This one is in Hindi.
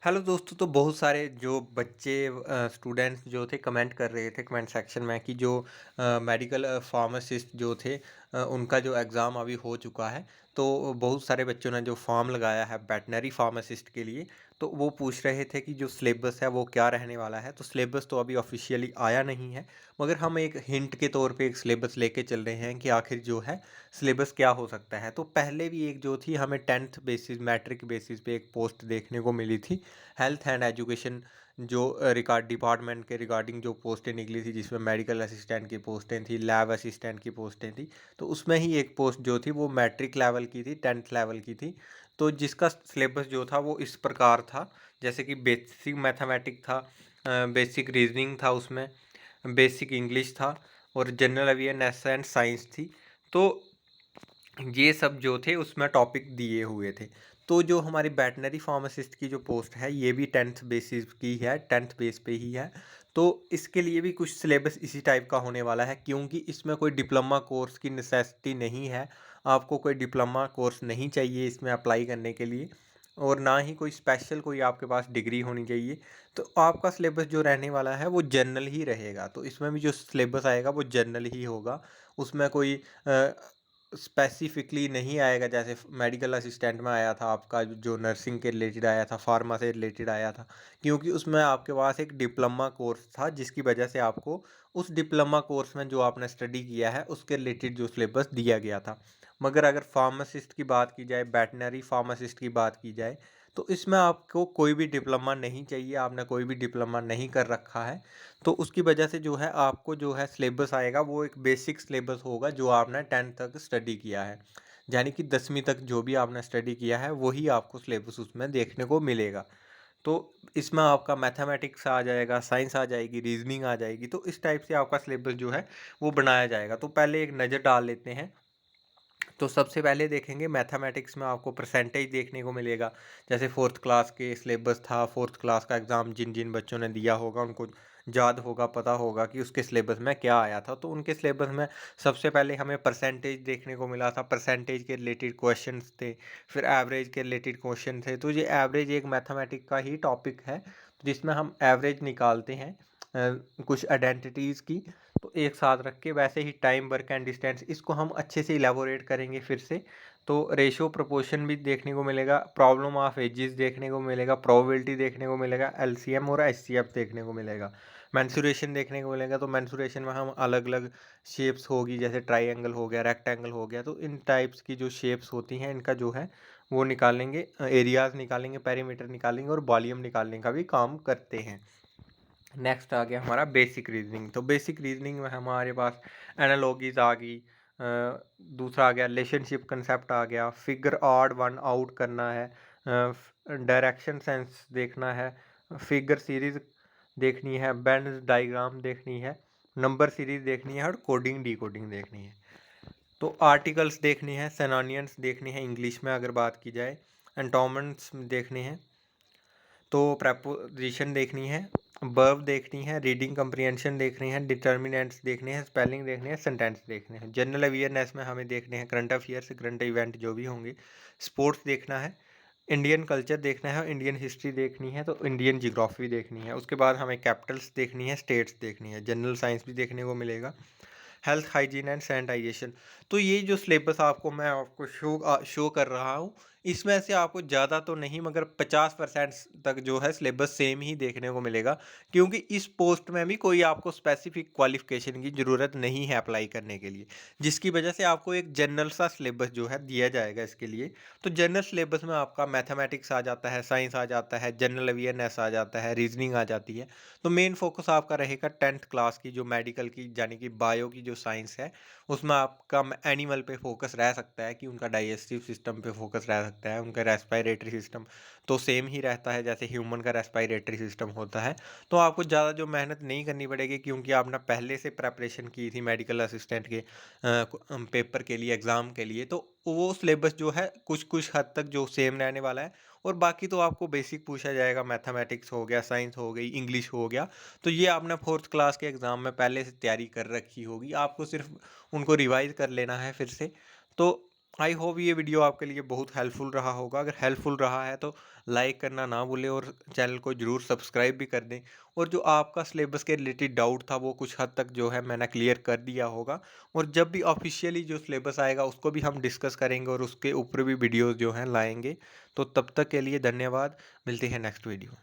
हेलो दोस्तों, तो बहुत सारे जो बच्चे स्टूडेंट्स जो थे कमेंट कर रहे थे कमेंट सेक्शन में कि जो मेडिकल फार्मासिस्ट जो थे उनका जो एग्ज़ाम अभी हो चुका है। तो बहुत सारे बच्चों ने जो फॉर्म लगाया है वेटनरी फार्मासिस्ट के लिए, तो वो पूछ रहे थे कि जो सिलेबस है वो क्या रहने वाला है। तो सिलेबस तो अभी ऑफिशियली आया नहीं है, मगर हम एक हिंट के तौर पे एक सिलेबस लेके चल रहे हैं कि आखिर जो है सिलेबस क्या हो सकता है। तो पहले भी एक जो थी हमें 10th बेसिस मैट्रिक बेसिस पे एक पोस्ट देखने को मिली थी, हेल्थ एंड एजुकेशन जो रिगार्ड डिपार्टमेंट के रिगार्डिंग जो पोस्टें निकली थी, जिसमें मेडिकल असिस्टेंट की पोस्टें थी, लैब असिस्टेंट की पोस्टें थी। तो उसमें ही एक पोस्ट जो थी वो मैट्रिक लेवल की थी, 10th लेवल की थी। तो जिसका सिलेबस जो था वो इस प्रकार था, जैसे कि बेसिक मैथमेटिक था, बेसिक रीजनिंग था, उसमें बेसिक इंग्लिश था और जनरल अवेयरनेस एंड साइंस थी। तो ये सब जो थे उसमें टॉपिक दिए हुए थे। तो जो हमारी वेटनरी फार्मासिस्ट की जो पोस्ट है ये भी 10th बेसिस की है, 10th बेस पे ही है। तो इसके लिए भी कुछ सिलेबस इसी टाइप का होने वाला है, क्योंकि इसमें कोई डिप्लोमा कोर्स की नेसेसिटी नहीं है। आपको कोई डिप्लोमा कोर्स नहीं चाहिए इसमें अप्लाई करने के लिए, और ना ही कोई स्पेशल कोई आपके पास डिग्री होनी चाहिए। तो आपका सिलेबस जो रहने वाला है वो जनरल ही रहेगा। तो इसमें भी जो सिलेबस आएगा वो जनरल ही होगा। उसमें कोई स्पेसिफिकली नहीं आएगा, जैसे मेडिकल असिस्टेंट में आया था आपका, जो नर्सिंग के रिलेटेड आया था, फार्मा से रिलेटेड आया था। क्योंकि उसमें आपके पास एक डिप्लोमा कोर्स था, जिसकी वजह से आपको उस डिप्लोमा कोर्स में जो आपने स्टडी किया है उसके रिलेटेड जो सिलेबस दिया गया था। मगर अगर फार्मासिस्ट की बात की जाए, वेटनरी फार्मासिस्ट की बात की जाए, तो इसमें आपको कोई भी डिप्लोमा नहीं चाहिए, आपने कोई भी डिप्लोमा नहीं कर रखा है। तो उसकी वजह से जो है आपको जो है सिलेबस आएगा वो एक बेसिक सिलेबस होगा, जो आपने 10th तक स्टडी किया है। यानी कि 10वीं तक जो भी आपने स्टडी किया है वही आपको सिलेबस उसमें देखने को मिलेगा। तो इसमें आपका मैथमेटिक्स आ जाएगा, साइंस आ जाएगी, रीजनिंग आ जाएगी। तो इस टाइप से आपका सिलेबस जो है वो बनाया जाएगा। तो पहले एक नज़र डाल लेते हैं। तो सबसे पहले देखेंगे मैथमेटिक्स में आपको परसेंटेज देखने को मिलेगा। जैसे फोर्थ क्लास के सिलेबस था, फोर्थ क्लास का एग्ज़ाम जिन जिन बच्चों ने दिया होगा उनको याद होगा, पता होगा कि उसके सिलेबस में क्या आया था। तो उनके सिलेबस में सबसे पहले हमें परसेंटेज देखने को मिला था, परसेंटेज के रिलेटेड क्वेश्चंस थे। फिर एवरेज के रिलेटेड क्वेश्चन थे। तो ये एवरेज एक मैथमेटिक का ही टॉपिक है, जिसमें हम एवरेज निकालते हैं कुछ आइडेंटिटीज़ की। तो एक साथ रख के, वैसे ही टाइम, वर्क एंड डिस्टेंस, इसको हम अच्छे से इलेबोरेट करेंगे फिर से। तो रेशो प्रोपोर्शन भी देखने को मिलेगा, प्रॉब्लम ऑफ एजेस देखने को मिलेगा, प्रोबेबिलिटी देखने को मिलेगा, एलसीएम और एचसीएफ देखने को मिलेगा, मेंसुरेशन देखने को मिलेगा। तो मेंसुरेशन में हम अलग अलग शेप्स होगी, जैसे ट्राइंगल हो गया, रेक्टेंगल हो गया। तो इन टाइप्स की जो शेप्स होती हैं इनका जो है वो निकालेंगे, एरियाज निकालेंगे, पेरीमीटर निकालेंगे और वॉल्यूम निकालने का भी काम करते हैं। नेक्स्ट आ गया हमारा बेसिक रीजनिंग। तो बेसिक रीजनिंग में हमारे पास एनालॉजीज आ गई, दूसरा आ गया रिलेशनशिप कंसेप्ट आ गया, फिगर ऑड वन आउट करना है, डायरेक्शन सेंस देखना है, फिगर सीरीज देखनी है, बैंड डायग्राम देखनी है, नंबर सीरीज देखनी है और कोडिंग डिकोडिंग देखनी है। तो आर्टिकल्स देखनी है, सिनोनिम्स देखनी है इंग्लिश में अगर बात की जाए, एंटोमेंट्स देखने हैं, तो प्रेपोजिशन देखनी है, वर्ब देखनी है, रीडिंग कंप्रीहेंशन देखनी है, डिटर्मिनेंट्स देखने हैं, स्पेलिंग देखनी है, सेंटेंस देखने हैं। जनरल अवेयरनेस में हमें देखने हैं करंट अफेयर्स, करंट इवेंट जो भी होंगे, स्पोर्ट्स देखना है, इंडियन कल्चर देखना है, इंडियन हिस्ट्री देखनी है, तो इंडियन जियोग्राफी देखनी है। उसके बाद हमें कैपिटल्स देखनी है, स्टेट्स देखनी है, जनरल साइंस भी देखने को मिलेगा, हेल्थ हाइजीन एंड सैनिटाइजेशन। तो ये जो सिलेबस आपको मैं आपको शो कर रहा हूँ, इसमें से आपको ज़्यादा तो नहीं मगर 50% तक जो है सिलेबस सेम ही देखने को मिलेगा। क्योंकि इस पोस्ट में भी कोई आपको स्पेसिफिक क्वालिफिकेशन की ज़रूरत नहीं है अप्लाई करने के लिए, जिसकी वजह से आपको एक जनरल सा सिलेबस जो है दिया जाएगा इसके लिए। तो जनरल सिलेबस में आपका मैथमेटिक्स आ जाता है, साइंस आ जाता है, जनरल अवेयरनेस आ जाता है, रीजनिंग आ जाती है। तो मेन फोकस आपका रहेगा 10th क्लास की जो मेडिकल की यानी कि बायो की जो साइंस है, उसमें आपका एनिमल पे फोकस रह सकता है, कि उनका डाइजेस्टिव सिस्टम पे फोकस रह सकता है, उनका रेस्पिरेटरी सिस्टम तो सेम ही रहता है जैसे ह्यूमन का रेस्पिरेटरी सिस्टम होता है। तो आपको ज़्यादा जो मेहनत नहीं करनी पड़ेगी, क्योंकि आपने पहले से प्रेपरेशन की थी मेडिकल असिस्टेंट के पेपर के लिए, एग्ज़ाम के लिए। तो वो सिलेबस जो है कुछ कुछ हद तक जो सेम रहने वाला है। और बाकी तो आपको बेसिक पूछा जाएगा, मैथमेटिक्स हो गया, साइंस हो गई, इंग्लिश हो गया। तो ये आपने फोर्थ क्लास के एग्ज़ाम में पहले से तैयारी कर रखी होगी, आपको सिर्फ उनको रिवाइज कर लेना है फिर से। तो आई होप ये वीडियो आपके लिए बहुत हेल्पफुल रहा होगा। अगर हेल्पफुल रहा है तो लाइक करना ना भूलें और चैनल को ज़रूर सब्सक्राइब भी कर दें। और जो आपका सिलेबस के रिलेटेड डाउट था वो कुछ हद तक जो है मैंने क्लियर कर दिया होगा। और जब भी ऑफिशियली जो सिलेबस आएगा उसको भी हम डिस्कस करेंगे और उसके ऊपर भी वीडियोज़ जो हैं लाएँगे। तो तब तक के लिए धन्यवाद। मिलते हैं नेक्स्ट वीडियो।